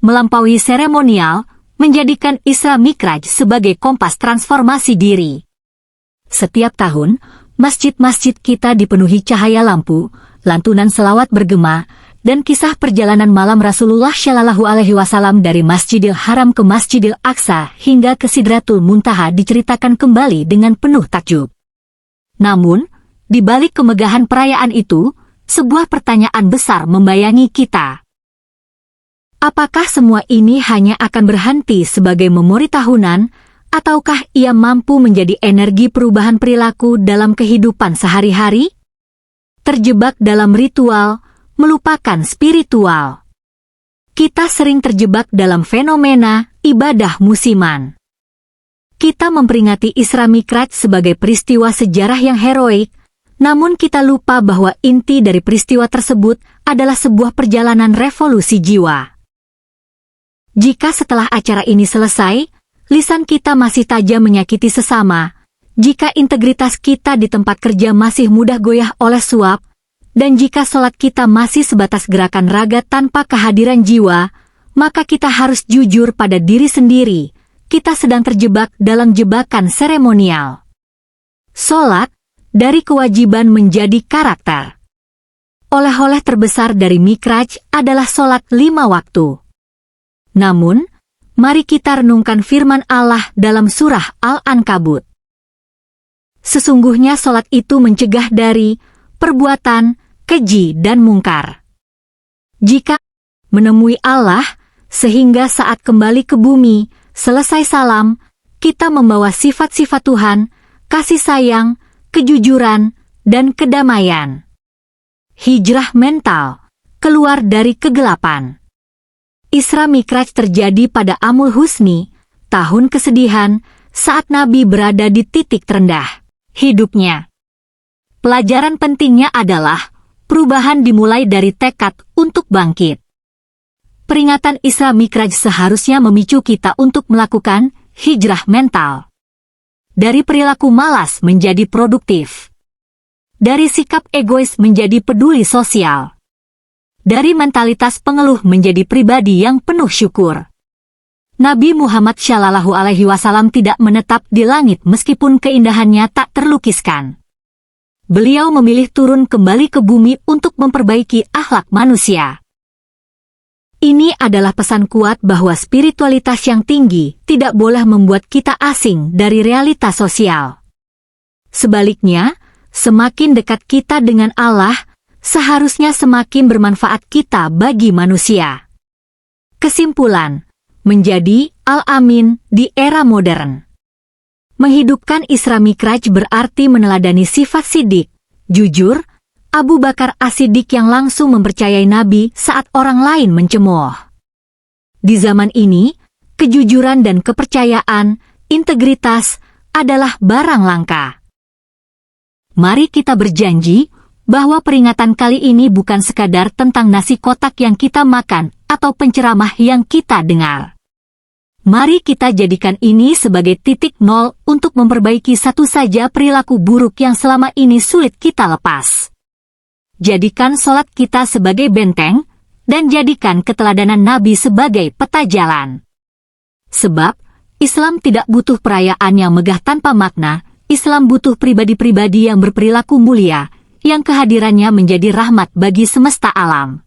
melampaui seremonial, menjadikan Isra Mikraj sebagai kompas transformasi diri. Setiap tahun, masjid-masjid kita dipenuhi cahaya lampu, lantunan selawat bergema, dan kisah perjalanan malam Rasulullah Shallallahu Alaihi Wasallam dari Masjidil Haram ke Masjidil Aqsa hingga ke Sidratul Muntaha diceritakan kembali dengan penuh takjub. Namun, di balik kemegahan perayaan itu, sebuah pertanyaan besar membayangi kita. Apakah semua ini hanya akan berhenti sebagai memori tahunan, ataukah ia mampu menjadi energi perubahan perilaku dalam kehidupan sehari-hari? Terjebak dalam ritual, melupakan spiritual. Kita sering terjebak dalam fenomena ibadah musiman. Kita memperingati Isra Mikraj sebagai peristiwa sejarah yang heroik, namun kita lupa bahwa inti dari peristiwa tersebut adalah sebuah perjalanan revolusi jiwa. Jika setelah acara ini selesai, lisan kita masih tajam menyakiti sesama, jika integritas kita di tempat kerja masih mudah goyah oleh suap, dan jika sholat kita masih sebatas gerakan raga tanpa kehadiran jiwa, maka kita harus jujur pada diri sendiri, kita sedang terjebak dalam jebakan seremonial. Sholat, dari kewajiban menjadi karakter. Oleh-oleh terbesar dari Mikraj adalah sholat 5 waktu. Namun, mari kita renungkan firman Allah dalam surah Al-Ankabut. Sesungguhnya sholat itu mencegah dari perbuatan keji dan mungkar. Jika menemui Allah, sehingga saat kembali ke bumi, selesai salam, kita membawa sifat-sifat Tuhan, kasih sayang, kejujuran, dan kedamaian. Hijrah mental, keluar dari kegelapan. Isra Mikraj terjadi pada Amul Husni, tahun kesedihan, saat Nabi berada di titik terendah hidupnya. Pelajaran pentingnya adalah perubahan dimulai dari tekad untuk bangkit. Peringatan Isra Mikraj seharusnya memicu kita untuk melakukan hijrah mental. Dari perilaku malas menjadi produktif. Dari sikap egois menjadi peduli sosial. Dari mentalitas pengeluh menjadi pribadi yang penuh syukur. Nabi Muhammad Shallallahu Alaihi Wasallam tidak menetap di langit meskipun keindahannya tak terlukiskan. Beliau memilih turun kembali ke bumi untuk memperbaiki akhlak manusia. Ini adalah pesan kuat bahwa spiritualitas yang tinggi tidak boleh membuat kita asing dari realitas sosial. Sebaliknya, semakin dekat kita dengan Allah, seharusnya semakin bermanfaat kita bagi manusia. Kesimpulan, menjadi Al-Amin di era modern. Menghidupkan Isra Mikraj berarti meneladani sifat Siddiq, jujur, Abu Bakar As-Siddiq yang langsung mempercayai Nabi saat orang lain mencemooh. Di zaman ini, kejujuran dan kepercayaan, integritas, adalah barang langka. Mari kita berjanji bahwa peringatan kali ini bukan sekadar tentang nasi kotak yang kita makan atau penceramah yang kita dengar. Mari kita jadikan ini sebagai titik nol untuk memperbaiki satu saja perilaku buruk yang selama ini sulit kita lepas. Jadikan sholat kita sebagai benteng, dan jadikan keteladanan Nabi sebagai peta jalan. Sebab, Islam tidak butuh perayaan yang megah tanpa makna, Islam butuh pribadi-pribadi yang berperilaku mulia, yang kehadirannya menjadi rahmat bagi semesta alam.